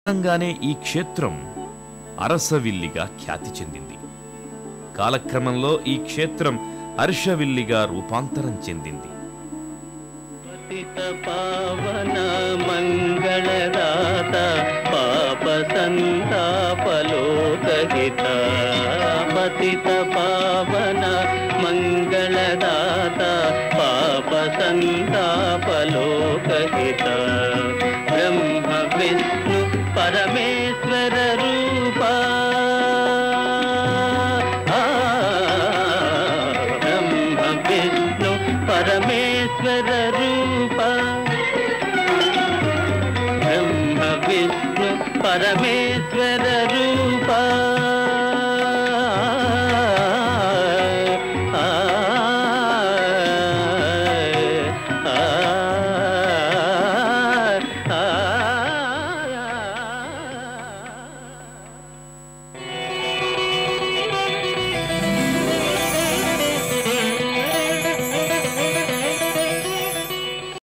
కారణంగానే ఈ క్షేత్రం అరసవిల్లిగా ఖ్యాతి చెందింది. కాలక్రమంలో ఈ క్షేత్రం హర్షవిల్లిగా రూపాంతరం చెందింది. పతిత పావన మంగళదాత పాప సంతాపలోకహిత పతిత పావన మంగళదాత పాప సంతాపలోకహిత బ్రహ్మ విష్ణు పరమేశ్వర రూప బ్రహ్మ విష్ణు పరమేశ్వర రూప బ్రహ్మ విష్ణు పరమేశ్వర రూప